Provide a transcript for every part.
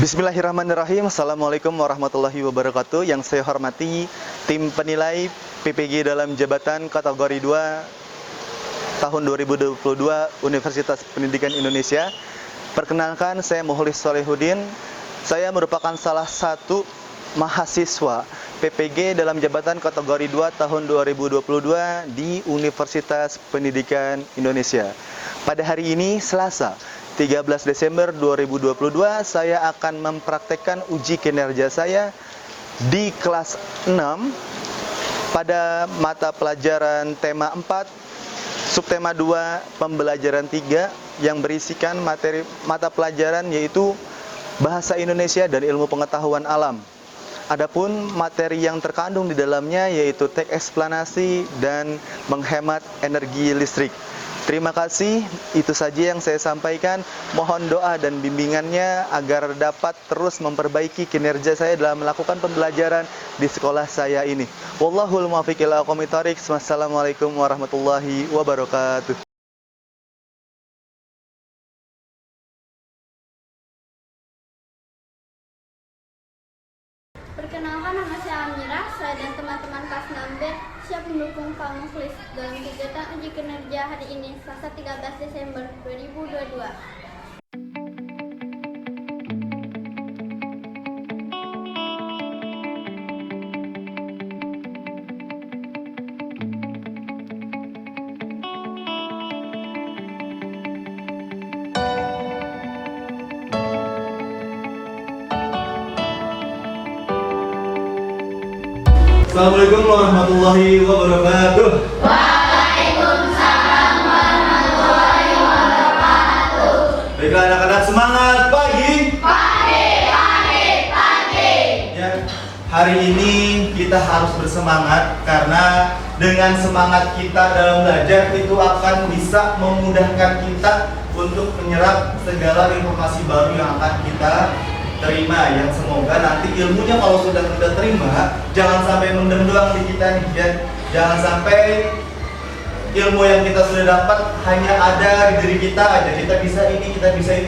Bismillahirrahmanirrahim. Assalamualaikum warahmatullahi wabarakatuh. Yang saya hormati tim penilai PPG dalam jabatan kategori 2 tahun 2022 Universitas Pendidikan Indonesia. Perkenalkan, saya Mukhlis Solihuddin. Saya merupakan salah satu mahasiswa PPG dalam jabatan kategori 2 tahun 2022 di Universitas Pendidikan Indonesia. Pada hari ini Selasa 13 Desember 2022, saya akan mempraktekkan uji kinerja saya di kelas 6 pada mata pelajaran tema 4, subtema 2, pembelajaran 3 yang berisikan materi mata pelajaran yaitu Bahasa Indonesia dan Ilmu Pengetahuan Alam. Adapun materi yang terkandung di dalamnya yaitu teks eksplanasi dan menghemat energi listrik. Terima kasih, itu saja yang saya sampaikan. Mohon doa dan bimbingannya agar dapat terus memperbaiki kinerja saya dalam melakukan pembelajaran di sekolah saya ini. Wallahul muwaffiq ila aqwamit thoriq. Wassalamualaikum warahmatullahi wabarakatuh. Perkenalkan, nama saya Amira. Saya dan teman-teman kelas 6B siap mendukung Pak Mukhlis dalam kegiatan uji kinerja hari ini, Selasa 13 Desember 2022. Assalamualaikum warahmatullahi wabarakatuh. Waalaikumsalam warahmatullahi wabarakatuh. Baiklah anak-anak, semangat pagi. Pagi. Ya, hari ini kita harus bersemangat karena dengan semangat kita dalam belajar itu akan bisa memudahkan kita untuk menyerap segala informasi baru yang akan kita terima, yang semoga nanti ilmunya kalau sudah kita terima jangan sampai mendem doang di kita nih ya. Jangan sampai ilmu yang kita sudah dapat hanya ada di diri kita aja, kita bisa ini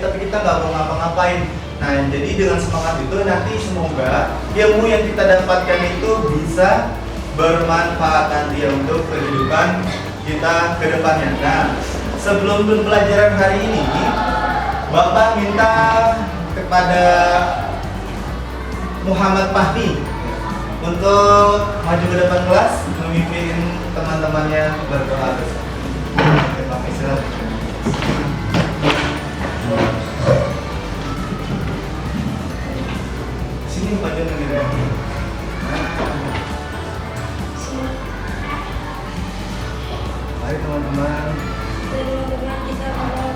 tapi kita nggak mau ngapa-ngapain. Nah, jadi dengan semangat itu nanti semoga ilmu yang kita dapatkan itu bisa bermanfaat nanti ya untuk kehidupan kita ke depannya. Nah, sebelum pembelajaran hari ini Bapak minta kepada Muhammad Fahmi untuk maju ke depan kelas memimpin teman-temannya berdoa bersama. Terima kasih. Sini maju negara. Mari teman-teman. Kita bersama.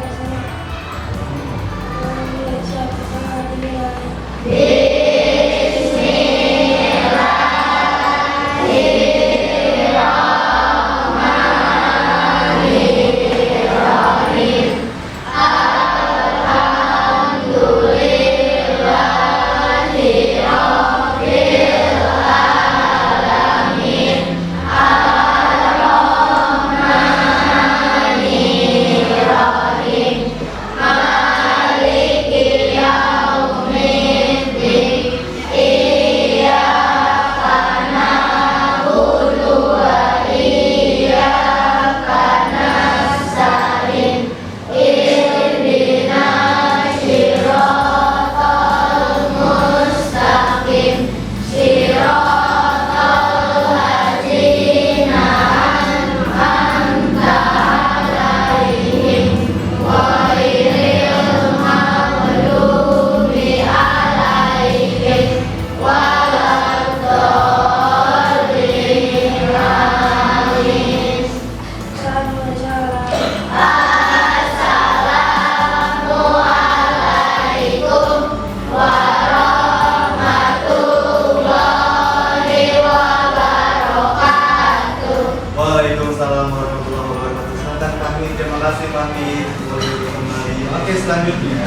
Waalaikumsalam warahmatullahi wabarakatuh. Selamat pagi, terima kasih Fahmi. Boleh kembali. Oke, selanjutnya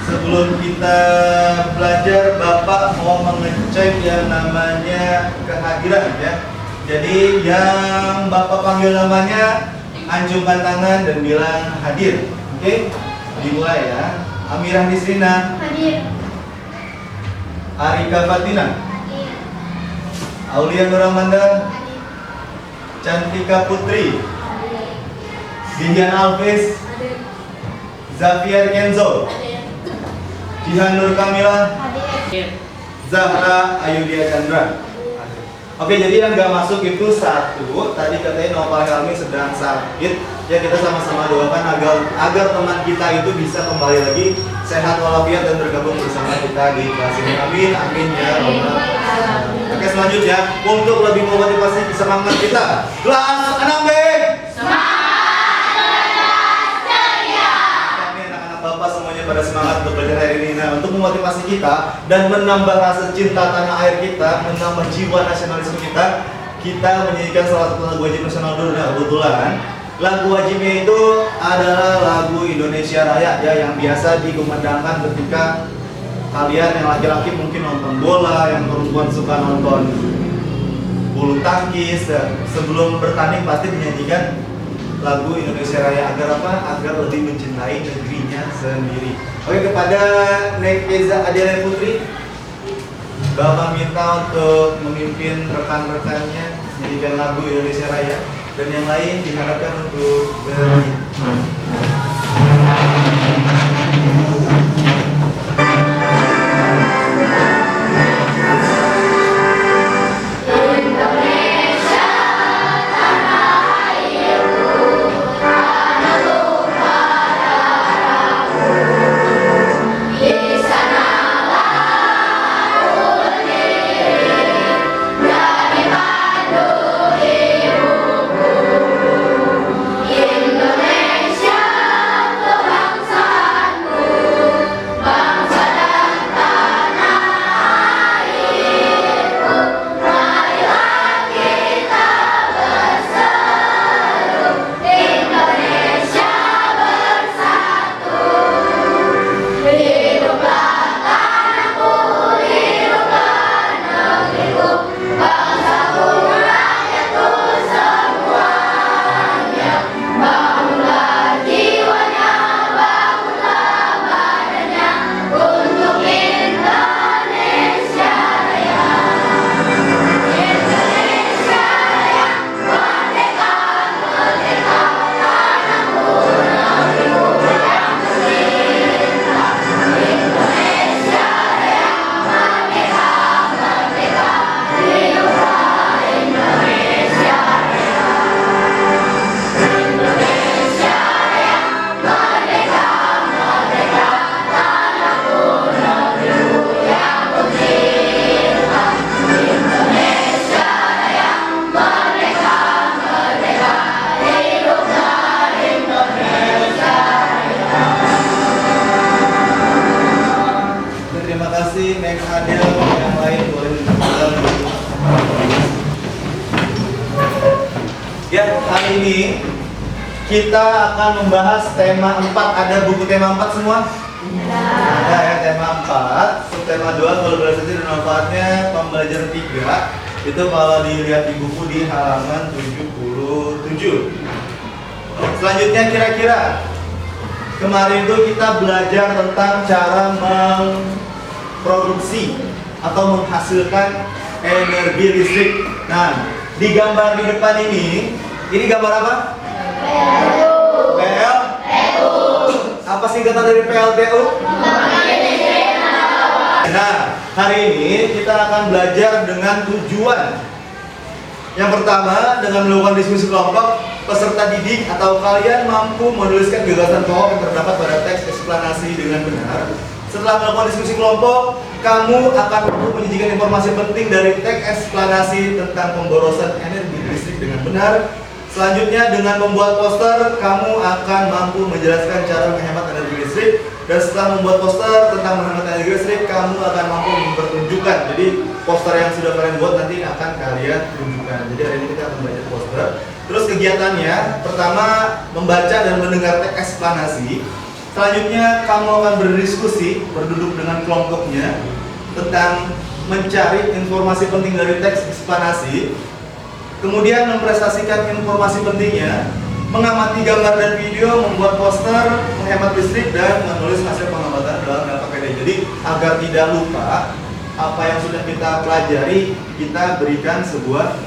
sebelum kita belajar, Bapak mau mengecek yang namanya kehadiran ya. Jadi yang Bapak panggil namanya, acungkan tangan dan bilang hadir. Oke, dimulai ya. Amirah Nisrina, Hadir. Arika Fatina, Hadir. Aulia Nuramanda, Hadir. Cantika Putri, Hadir. Dian Alvis, Hadir. Zafiar Kenzo, Hadir. Jihan Nur Kamila, Hadir. Zahra Ayudia Chandra. Oke, jadi yang nggak masuk itu satu. Tadi katanya Nopal Helmi sedang sakit. Ya, kita sama-sama doakan agar teman kita itu bisa kembali lagi sehat walafiat dan bergabung bersama kita di kelas ini. Amin, amin ya Rabbal alamin. Oke, selanjutnya untuk lebih memotivasi semangat kita, kelas 6B. Kami anak-anak Bapak semuanya pada semangat untuk belajar hari ini. Nah, untuk memotivasi kita dan menambah rasa cinta tanah air kita, menambah jiwa nasionalisme kita, kita menyanyikan salah satu lagu wajib nasional dulu. Nah, kebetulan lagu wajibnya itu adalah lagu Indonesia Raya ya, yang biasa dikumandangkan ketika kalian yang laki-laki mungkin nonton bola, yang perempuan suka nonton bulu tangkis, dan sebelum bertanding pasti menyanyikan lagu Indonesia Raya agar apa? Agar lebih mencintai negerinya sendiri. Oke, kepada Nekeza Adela Putri, Bapak minta untuk memimpin rekan-rekannya menyanyikan lagu Indonesia Raya, dan yang lain diharapkan untuk bernyanyi. Hari ini kita akan membahas tema 4. Ada buku tema 4 semua? Ada ya, tema 4. Subtema 2 kolaborasi dan manfaatnya pembelajaran 3. Itu kalau dilihat di buku di halaman 77. Selanjutnya kira-kira kemarin itu kita belajar tentang cara memproduksi atau menghasilkan energi listrik. Nah, di gambar di depan ini gambar apa? PLTU. Apa singkatan dari PLTU? Nah, hari ini kita akan belajar dengan tujuan. Yang pertama, dengan melakukan diskusi kelompok, peserta didik atau kalian mampu menuliskan gagasan pokok yang terdapat pada teks eksplanasi dengan benar. Setelah melakukan diskusi kelompok, kamu akan mampu menyajikan informasi penting dari teks eksplanasi tentang pemborosan energi listrik dengan benar. Selanjutnya, dengan membuat poster, kamu akan mampu menjelaskan cara menghemat energi listrik. Dan setelah membuat poster tentang menghemat energi listrik, kamu akan mampu mempertunjukkan. Jadi poster yang sudah kalian buat nanti akan kalian tunjukkan. Jadi hari ini kita akan belajar poster. Terus kegiatannya, pertama membaca dan mendengar teks eksplanasi. Selanjutnya kamu akan berdiskusi, berduduk dengan kelompoknya tentang mencari informasi penting dari teks eksplanasi. Kemudian mempresentasikan informasi pentingnya. mengamati gambar dan video, membuat poster, menghemat listrik, dan menulis hasil pengamatan dalam jangka pendek. Jadi agar tidak lupa apa yang sudah kita pelajari, kita berikan sebuah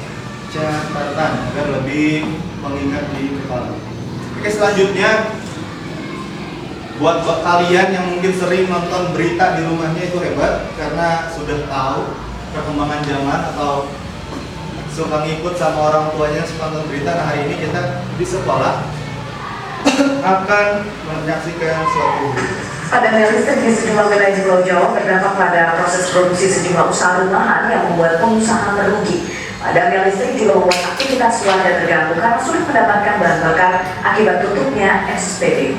catatan agar lebih mengingat di kepala. Oke, selanjutnya buat kalian yang mungkin sering nonton berita di rumahnya itu hebat karena sudah tahu perkembangan zaman atau suka ngikut sama orang tuanya suka nonton berita. Nah, hari ini kita di sekolah akan menyaksikan suatu berita. Padamnya listrik di sejumlah wilayah di Pulau Jawa berdampak pada proses produksi sejumlah usaha rumahan yang membuat pengusaha merugi. Padamnya listrik juga membuat aktivitas warga terganggu karena sulit mendapatkan bahan bakar akibat tutupnya SPBU.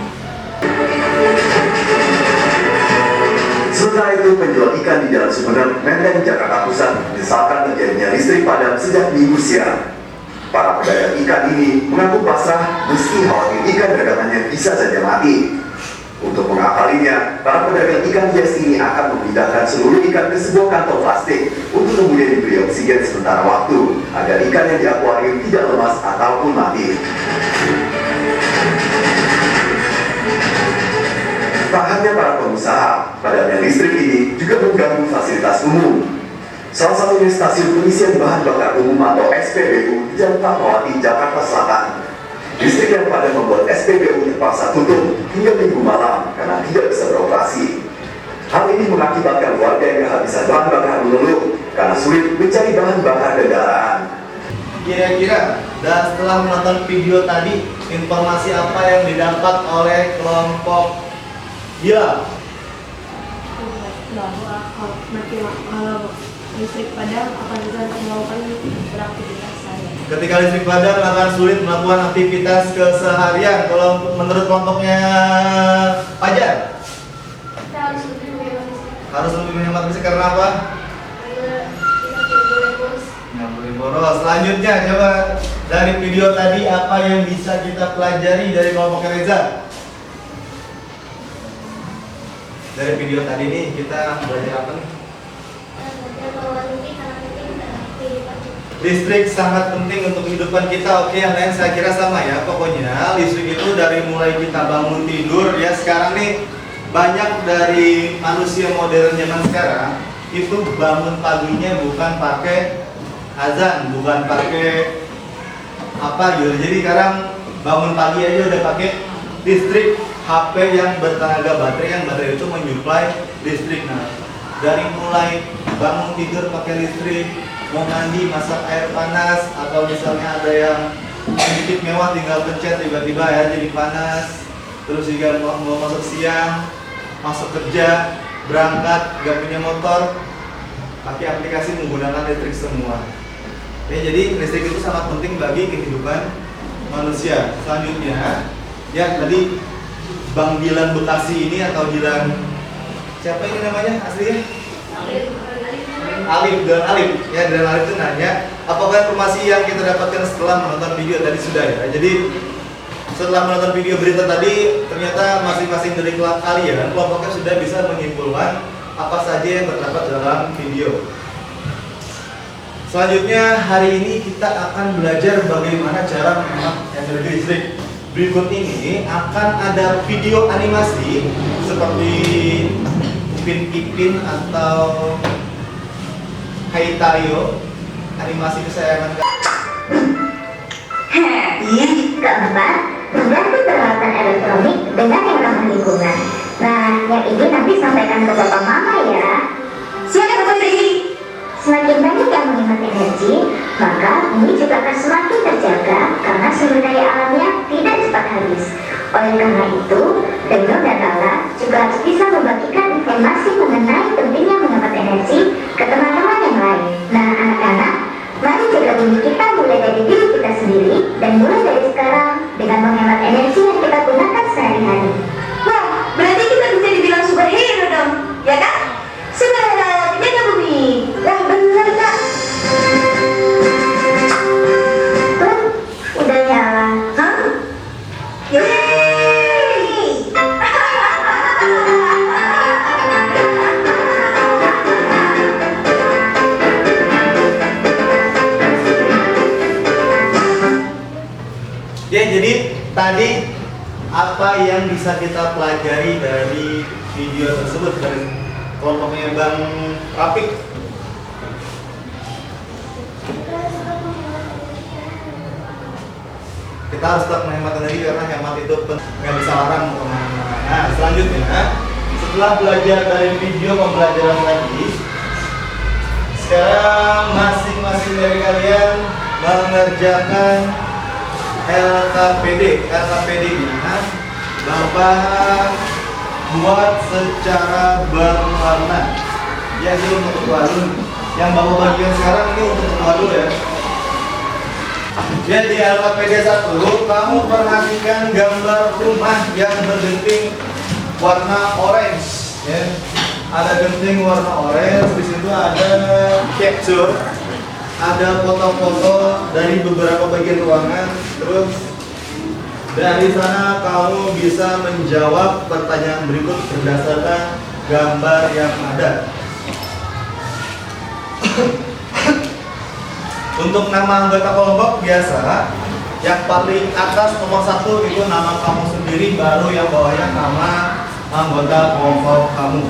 Sementara itu, penjual ikan di Jalan Sumedang, Menteng, Jakarta Pusat menyesalkan terjadinya listrik padam sejak minggu siang. Para pedagang ikan ini mengaku pasrah meski khawatir ikan dagangannya bisa saja mati. Untuk mengakalinya, para pedagang ikan hias ini akan memindahkan seluruh ikan ke sebuah kantong plastik untuk kemudian diberi oksigen sementara waktu agar ikan yang di akuarium tidak lemas ataupun mati. Tak hanya para pengusaha, padamnya listrik ini juga mengganggu fasilitas umum. Salah satunya stasiun pengisian bahan bakar umum atau SPBU di Jalan Fatmawati, Jakarta Selatan. Listrik yang padam membuat SPBU terpaksa tutup hingga minggu malam karena tidak bisa beroperasi. Hal ini mengakibatkan warga yang kehabisan bahan bakar mengeluh karena sulit mencari bahan bakar kendaraan. Kira-kira, dan setelah menonton video tadi, informasi apa yang didapat oleh kelompok Gila? Bahwa kalau listrik padam akan bisa melakukan beraktivitas saya. Ketika listrik padam akan sulit melakukan aktivitas keseharian. Kalau menurut kelompoknya Fajar, Kita harus lebih menghemat listrik harus lebih menghemat listrik karena apa? agar kita tidak boleh boros. Nggak boleh boros. Selanjutnya, coba dari video tadi apa yang bisa kita pelajari dari kelompok Reza? Dari video tadi nih kita belajar apa nih? Belajar bahwa listrik sangat penting dalam kehidupan kita. Listrik sangat penting untuk kehidupan kita. Oke, yang lain saya kira sama ya. Pokoknya listrik itu dari mulai kita bangun tidur ya. Sekarang nih banyak dari manusia modern zaman sekarang itu bangun paginya bukan pakai azan, bukan pakai apa gitu. Jadi sekarang bangun pagi aja udah pakai listrik. HP yang bertenaga baterai, yang baterai itu menyuplai listrik. Nah, dari mulai bangun tidur pakai listrik, mau mandi, masak air panas, atau misalnya ada yang sedikit mewah tinggal pencet tiba-tiba air jadi panas. Terus juga mau masuk siang, masuk kerja, berangkat, gak punya motor, pakai aplikasi menggunakan listrik semua. Ya, jadi listrik itu sangat penting bagi kehidupan manusia. Selanjutnya, ya tadi Bang Dilan Bekasi ini atau Dilan siapa ini namanya aslinya? Alif, Dilan Alif. Ya, Dilan Alif itu nanya, apakah informasi yang kita dapatkan setelah menonton video tadi sudah ya? Jadi setelah menonton video berita tadi, ternyata masing-masing dari kalian kelompoknya sudah bisa menyimpulkan apa saja yang terdapat dalam video. Selanjutnya hari ini kita akan belajar bagaimana cara menghemat energi listrik. Berikut ini akan ada video animasi seperti Upin Ipin atau Hai Tayo. Animasi kesayangan Ih, keempat, mengganti peralatan elektronik dengan yang ramah lingkungan. Nah, yang ini nanti sampaikan ke bapak mama ya. Siapa Bapak Tri? Semakin banyak yang menghemat energi, maka bumi juga akan semakin terjaga karena sumber daya alamnya tidak cepat habis. Oleh karena itu, Reno dan Lala juga harus bisa membagikan informasi mengenai pentingnya menghemat energi ke teman-teman yang lain. Nah, anak-anak, mari jaga bumi kita mulai dari diri kita sendiri dan mulai dari sekarang dengan menghemat energi yang kita gunakan sehari-hari. Wah, berarti kita bisa dibilang superhero dong, ya kan? Superhero penjaga bumi. Wah, bener Kak. Tuh, udah nyala. Hah? Yeay! tadi apa yang bisa kita pelajari dari video tersebut dari kelompoknya Bang Rafiq? Kita harus tetap menghemat energi karena hemat itu nggak bisa larang kemana-mana. Nah, selanjutnya setelah belajar dari video pembelajaran tadi, sekarang masing-masing dari kalian mengerjakan LKPD. LKPD-nya Bapak buat secara berwarna. Jadi untuk balon yang Bapak bagian sekarang ini untuk balon ya. Jadi LKPD 1, kamu perhatikan gambar rumah yang bergenting warna orange ya. Ada genting warna orange, di situ ada capture, ada foto-foto dari beberapa bagian ruangan. Terus dari sana kamu bisa menjawab pertanyaan berikut berdasarkan gambar yang ada. Untuk nama anggota kelompok biasa, yang paling atas nomor 1 itu nama kamu sendiri, baru yang bawahnya nama anggota kelompok kamu.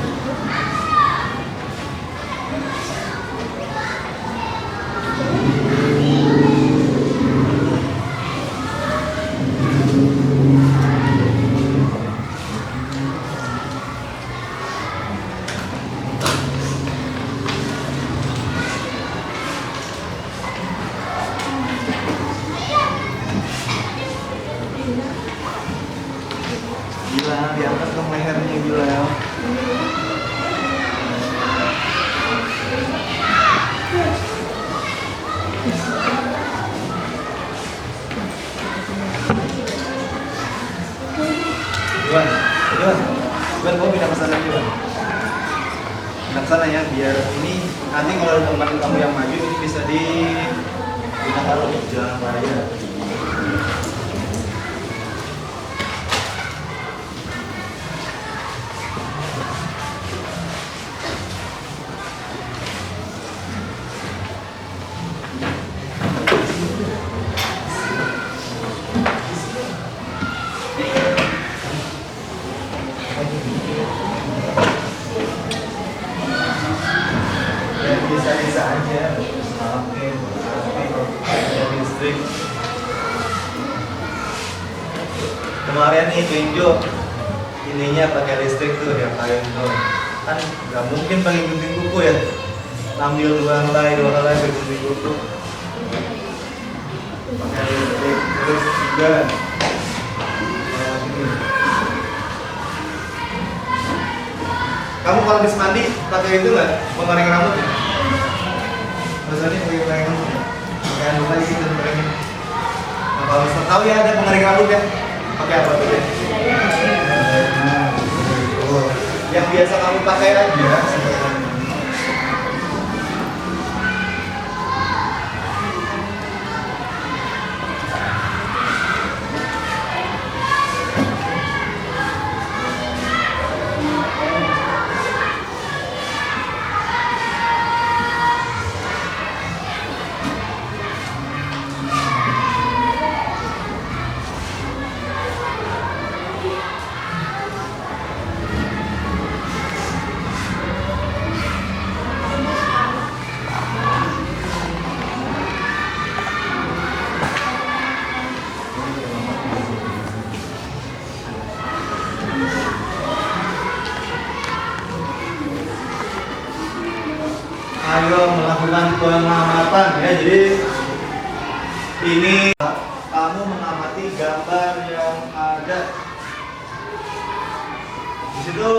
Gila, diangkat dong lehernya gila. Iwan, kamu pindah ke sana Iwan. Pindah ke sana ya, biar ini nanti kalau ada teman kamu yang maju ini bisa kita taruh di jalan raya. Bisa-bisa aja pakai listrik. Kemarin nih tunjuk ininya pakai listrik tuh yang kayak itu kan nggak mungkin pakai gunting kuku ya, ambil dua helai pakai gunting kuku, pakai listrik. Terus juga kamu kalau habis mandi pakai itu nggak, pengering rambut? Biasanya pakai pengering rambut. Pakai anu lagi kita pengeringin. Nah, kalau misalnya tahu ya ada pengering rambut ya, pakai apa tuh ya? Nah, oh. Yang biasa kamu pakai aja. Ayo melakukan pengamatan ya. Jadi ini kamu mengamati gambar yang ada di situ,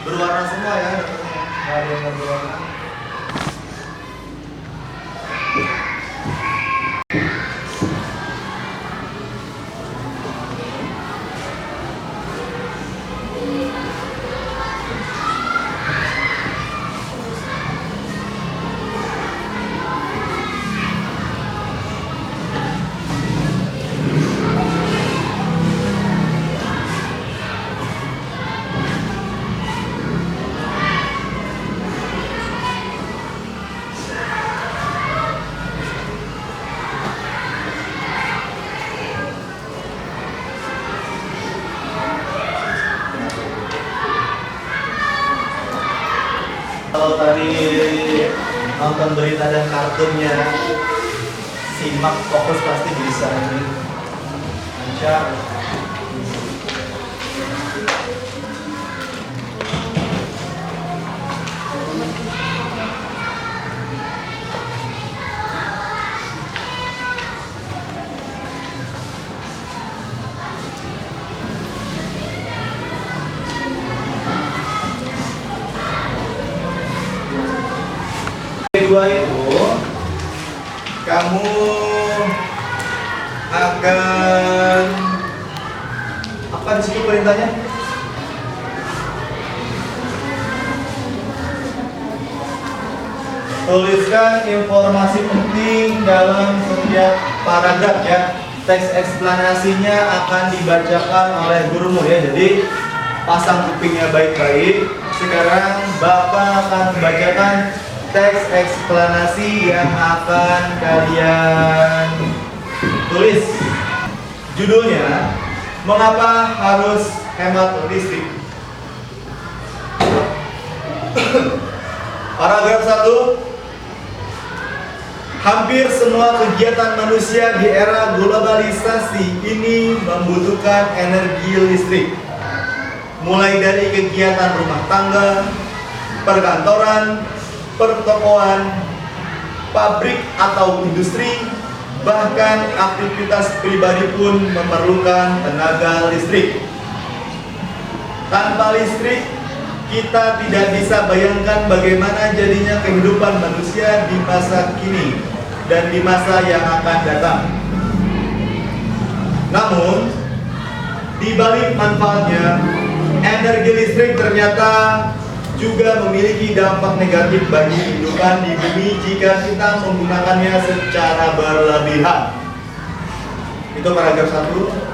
berwarna semua ya dapatnya, nggak ada yang nggak berwarna. Kalau tadi nonton berita dan kartunnya simak fokus pasti bisa ini lancar. Kedua itu kamu akan apa di situ perintahnya? Tuliskan informasi penting dalam setiap paragraf ya. Teks eksplanasinya akan dibacakan oleh gurumu ya. Jadi pasang kupingnya baik-baik. Sekarang Bapak akan membacakan teks eksplanasi yang akan kalian tulis. Judulnya, mengapa harus hemat listrik? Paragraf 1. Hampir semua kegiatan manusia di era globalisasi ini membutuhkan energi listrik. Mulai dari kegiatan rumah tangga, perkantoran, pertokoan, pabrik atau industri, bahkan aktivitas pribadi pun memerlukan tenaga listrik. Tanpa listrik, kita tidak bisa bayangkan bagaimana jadinya kehidupan manusia di masa kini dan di masa yang akan datang. Namun, di balik manfaatnya, energi listrik ternyata juga memiliki dampak negatif bagi kehidupan di bumi jika kita menggunakannya secara berlebihan. Itu paragraf 1.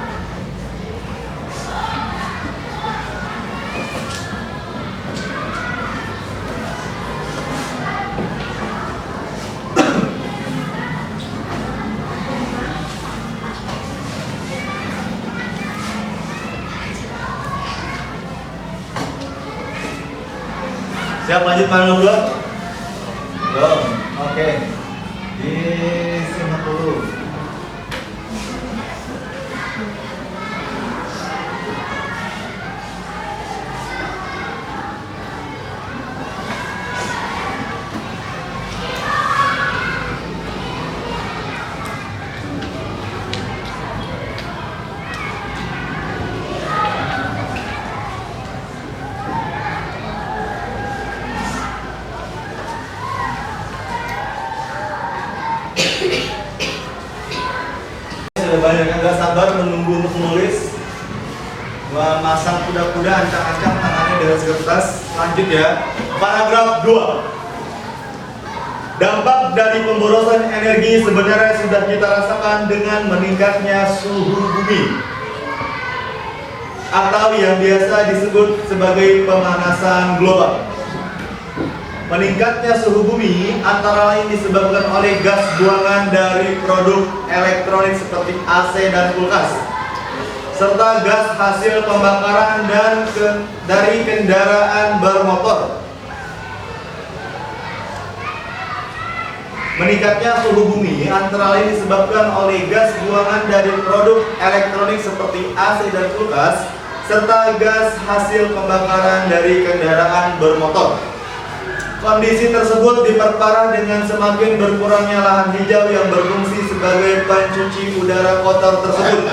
Siap, lanjut paragraf 2? Belum. Oke. Disimak dulu. Banyak yang gak sabar menunggu untuk menulis, memasang kuda-kuda, ancang-ancang tangannya dengan kertas. Lanjut ya. Paragraf 2. Dampak dari pemborosan energi sebenarnya sudah kita rasakan dengan meningkatnya suhu bumi atau yang biasa disebut sebagai pemanasan global. Meningkatnya suhu bumi antara lain disebabkan oleh gas buangan dari produk elektronik seperti AC dan kulkas, serta gas hasil pembakaran dan dari kendaraan bermotor. Meningkatnya suhu bumi antara lain disebabkan oleh gas buangan dari produk elektronik seperti AC dan kulkas, serta gas hasil pembakaran dari kendaraan bermotor. Kondisi tersebut diperparah dengan semakin berkurangnya lahan hijau yang berfungsi sebagai pencuci udara kotor tersebut.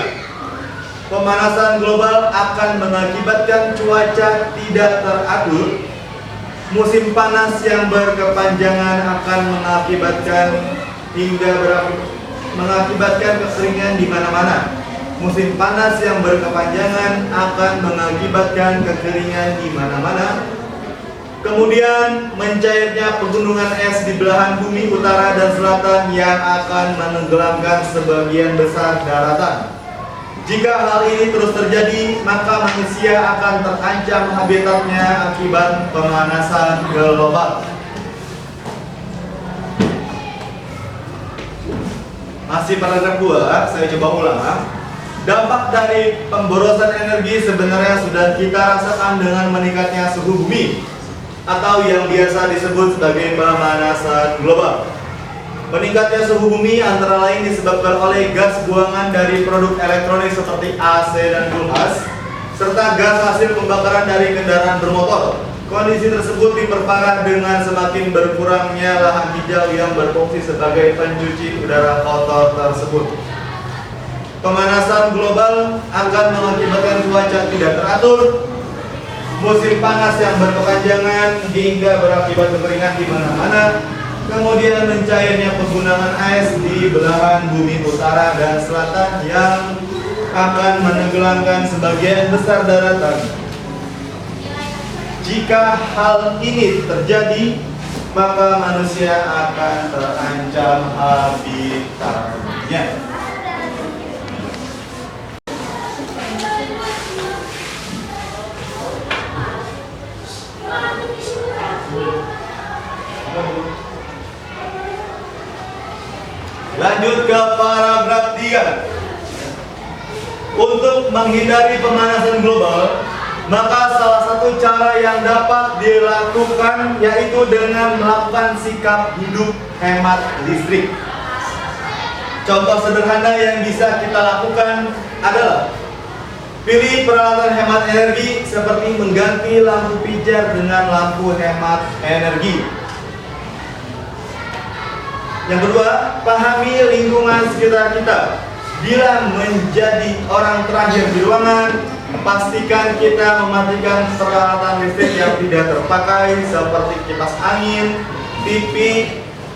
Pemanasan global akan mengakibatkan cuaca tidak teratur. Musim panas yang berkepanjangan akan mengakibatkan kekeringan di mana-mana. Musim panas yang berkepanjangan akan mengakibatkan kekeringan di mana-mana. Kemudian mencairnya pegunungan es di belahan bumi utara dan selatan yang akan menenggelamkan sebagian besar daratan. Jika hal ini terus terjadi, maka manusia akan terancam habitatnya akibat pemanasan global. Masih paragraf 2, saya coba ulang. Dampak dari pemborosan energi sebenarnya sudah kita rasakan dengan meningkatnya suhu bumi atau yang biasa disebut sebagai pemanasan global. Meningkatnya suhu bumi antara lain disebabkan oleh gas buangan dari produk elektronik seperti AC dan kulkas, serta gas hasil pembakaran dari kendaraan bermotor. Kondisi tersebut diperparah dengan semakin berkurangnya lahan hijau yang berfungsi sebagai pencuci udara kotor tersebut. Pemanasan global akan mengakibatkan cuaca tidak teratur, musim panas yang berkepanjangan hingga berakibat kekeringan di mana-mana, kemudian mencairnya penggunaan es di belahan bumi utara dan selatan yang akan menenggelamkan sebagian besar daratan. Jika hal ini terjadi, maka manusia akan terancam habitatnya. Lanjut ke paragraf 3. Untuk menghindari pemanasan global, maka salah satu cara yang dapat dilakukan yaitu dengan melakukan sikap hidup hemat listrik. Contoh sederhana yang bisa kita lakukan adalah pilih peralatan hemat energi seperti mengganti lampu pijar dengan lampu hemat energi. Yang kedua, pahami lingkungan sekitar kita. Bila menjadi orang terakhir di ruangan, pastikan kita mematikan peralatan listrik yang tidak terpakai seperti kipas angin, TV,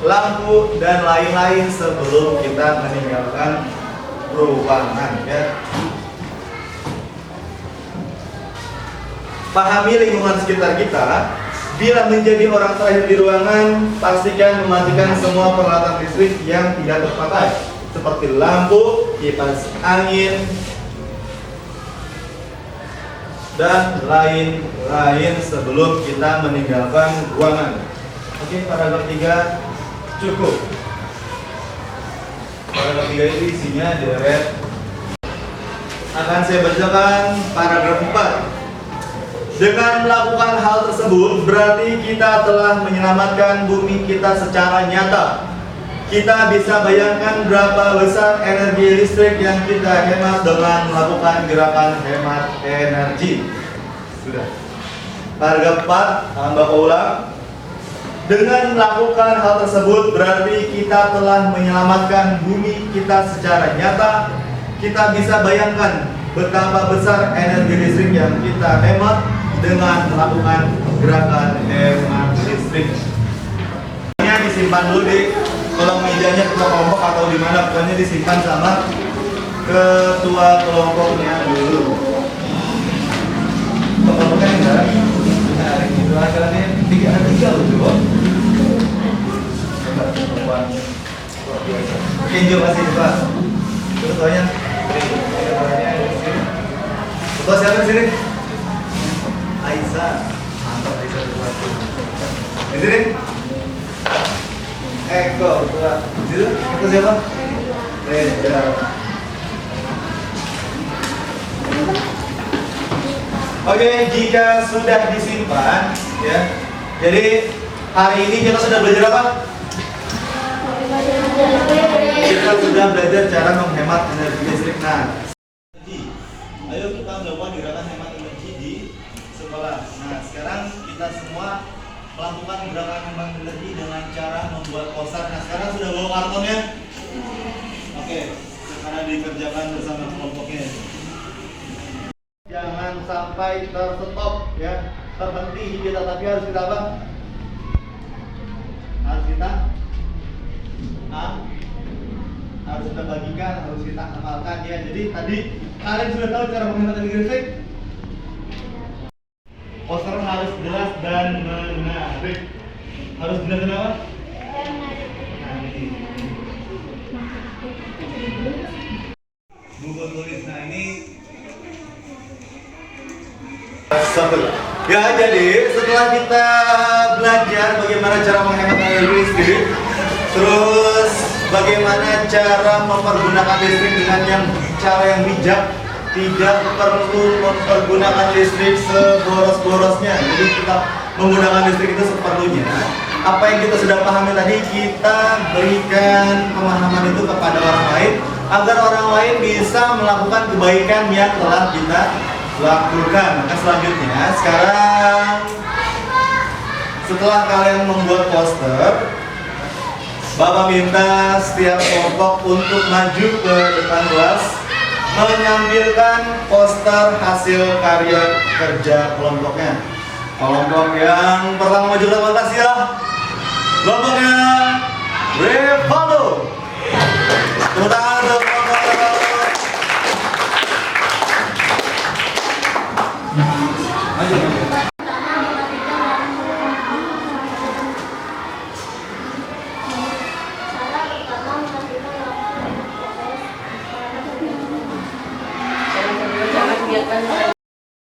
lampu, dan lain-lain sebelum kita meninggalkan ruangan. Ya. Pahami lingkungan sekitar kita. Bila menjadi orang terakhir di ruangan, pastikan mematikan semua peralatan listrik yang tidak terpakai seperti lampu, kipas angin, dan lain-lain sebelum kita meninggalkan ruangan. Oke, paragraf 3 cukup. Paragraf 3 itu isinya deret. Akan saya bacakan paragraf 4. Dengan melakukan hal tersebut, berarti kita telah menyelamatkan bumi kita secara nyata. Kita bisa bayangkan berapa besar energi listrik yang kita hemat dengan melakukan gerakan hemat energi. Sudah. Paragraf 4, Bapak ulang. Dengan melakukan hal tersebut, berarti kita telah menyelamatkan bumi kita secara nyata. Kita bisa bayangkan betapa besar energi listrik yang kita hemat dengan melakukan gerakan hemat listrik. Ini disimpan dulu di kolom mejanya ketua kelompok atau di mana, pokoknya disimpan sama ketua kelompoknya dulu. Kelompoknya enggak? Nah, itu acaranya 3 loh. Coba. Kinjo masih Pak. Ketuanya. Ketua siapa di sini? Aisyah. Mantap Aisyah ketua. Di sini? Eko ketua. Di situ? Ketua siapa? Reza. Oke, jika sudah disimpan, ya. Jadi hari ini kita sudah belajar apa? Kita sudah belajar cara menghemat energi listrik. Nah, ayo kita melakukan gerakan hemat energi di sekolah. Nah, sekarang kita semua melakukan gerakan hemat energi dengan cara membuat poster. Nah, sekarang sudah bawa kartonnya? Oke, sekarang dikerjakan bersama kelompoknya. Jangan sampai terstop, ya, terhenti kita, tapi harus kita apa? Harus kita bagikan, harus kita amalkan, ya. Jadi tadi kalian sudah tahu cara menghemat energi listrik. Poster harus jelas dan menarik. Harus jelas dan apa? Buku tulis. Nah, ini satu. Ya, jadi setelah kita belajar bagaimana cara menghemat energi listrik, terus bagaimana cara mempergunakan listrik dengan cara yang bijak, tidak perlu mempergunakan listrik seboros-borosnya. Jadi kita menggunakan listrik itu seperlunya. Apa yang kita sudah pahami tadi, kita berikan pemahaman itu kepada orang lain agar orang lain bisa melakukan kebaikan yang telah kita lakukan. Maka selanjutnya, sekarang setelah kalian membuat poster, Bapak minta setiap kelompok untuk maju ke depan kelas menampilkan poster hasil karya kerja kelompoknya. Kelompok yang pertama maju ke depan kelas ya, kelompoknya Revaldo. Tepuk tangan untuk kelompok Revaldo. Maju.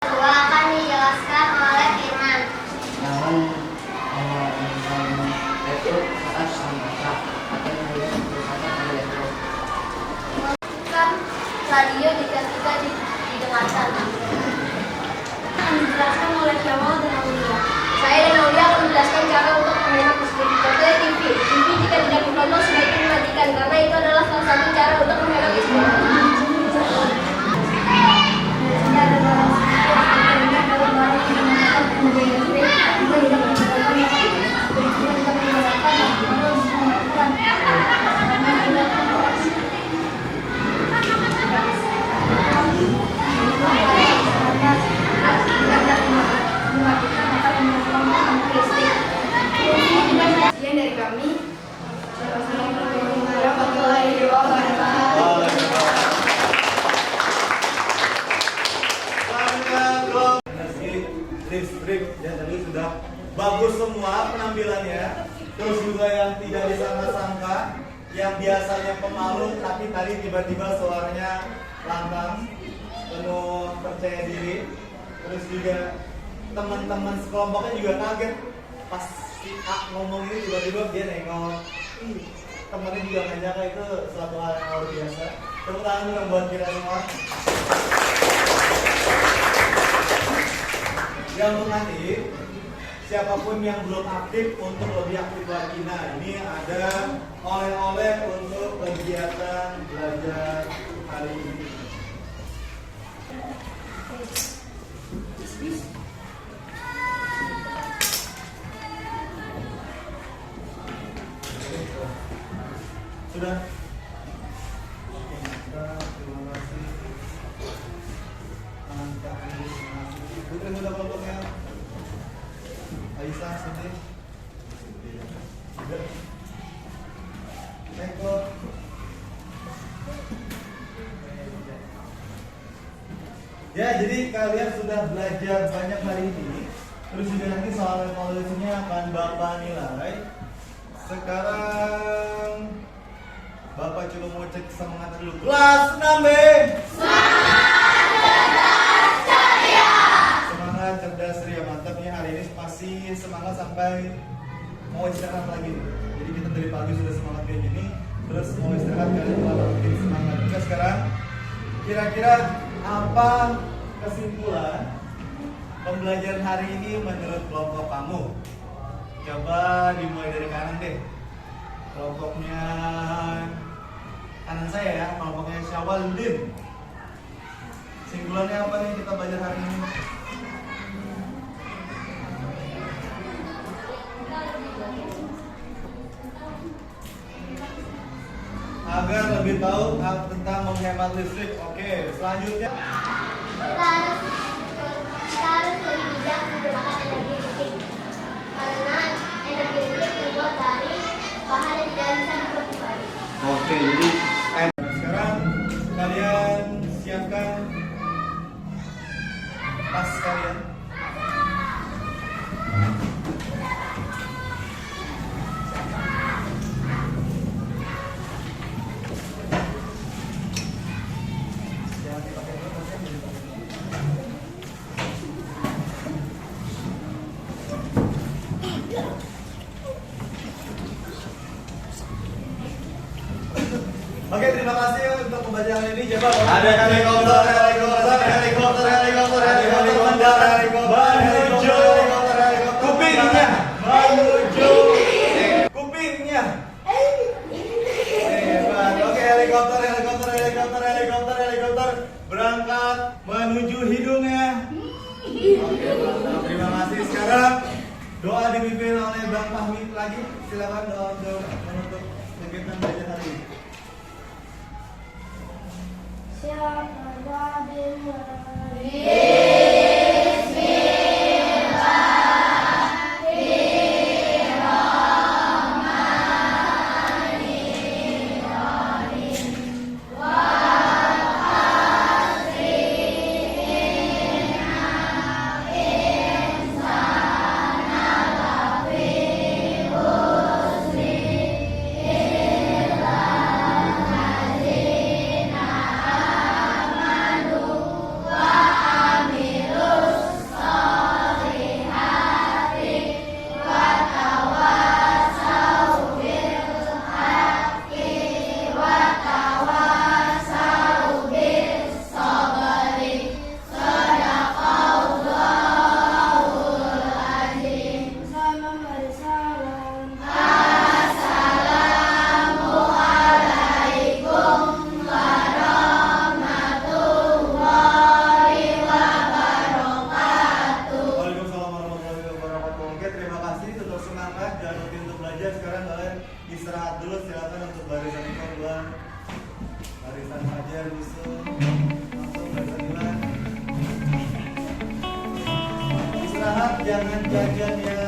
Kedua akan dijelaskan oleh Firman. Radio ketika didengarkan. Akan dijelaskan oleh Syawal dan Aulia. Saya dan Aulia akan menjelaskan cara untuk menghemat listrik. Contohnya TV. TV jika tidak ditonton sebaiknya dimatikan karena itu adalah salah satu cara untuk menghemat listrik. Sekian dari kami. Assalamualaikum warahmatullahi wabarakatuh. Listrik ya, tadi sudah bagus semua penampilannya. Terus juga yang tidak disangka-sangka, yang biasanya pemalu tapi tadi tiba-tiba suaranya lantang, penuh percaya diri. Terus juga teman-teman sekelompoknya juga kaget pas si A ngomong ini, tiba-tiba dia nengok. Temennya juga nggak nyangka, itu suatu hal yang luar biasa. Tepuk tangan dulu buat kita semua. Yang nanti siapapun yang belum aktif untuk lebih aktif lagi. Nah, ini ada oleh-oleh untuk kegiatan belajar hari ini. Sudah? Oke, terima kasih. Mantap, terima kasih. Putri sudah kelompoknya. Aisyah sini. Sudah. Eko. Ya, jadi kalian sudah belajar banyak hari ini. Terus juga nanti soal evaluasinya akan Bapak nilai. Sekarang Bapak coba mau cek semangat dulu. Kelas 6B. Semangat cerdas ceria, mantap ya. Hari ini pasti semangat sampai mau istirahat lagi. Jadi kita dari pagi sudah semangat kayak gini, terus mau istirahat kalian malah bikin semangat. Oke, sekarang kira-kira apa kesimpulan pembelajaran hari ini menurut kelompok kamu? Coba dimulai dari kanan deh. Kelompoknya kanan saya ya, kelompoknya Syawaldin. Kesimpulannya apa nih kita belajar hari ini? Agar lebih tahu tentang menghemat listrik. Oke, selanjutnya Kita harus lebih bijak menggunakan energi listrik karena energi listrik terbuat dari bahan yang tidak bisa dibuat kembali. oke, jadi sekarang kalian siapkan tas kalian. Jangan dipakai dulu tasnya. Oke, terima kasih untuk pembelajaran ini. Coba ada helikopter, helikopter, helikopter, helikopter, helikopter, helikopter, helikopter, helikopter, helikopter, helikopter, kupingnya menuju kupingnya. Hebat. Oke, helikopter berangkat menuju hidungnya. Oke, mantap. Terima kasih. Sekarang doa dipimpin oleh Bang Fahmi lagi. Silakan doa untuk menutup kegiatan belajar hari ini. Siapa dimulai? Sekarang kalian istirahat dulu, silakan untuk barisan korban, barisan Fajar, Yusuf, langsung barisan Iman. Istirahat, jangan jajan ya.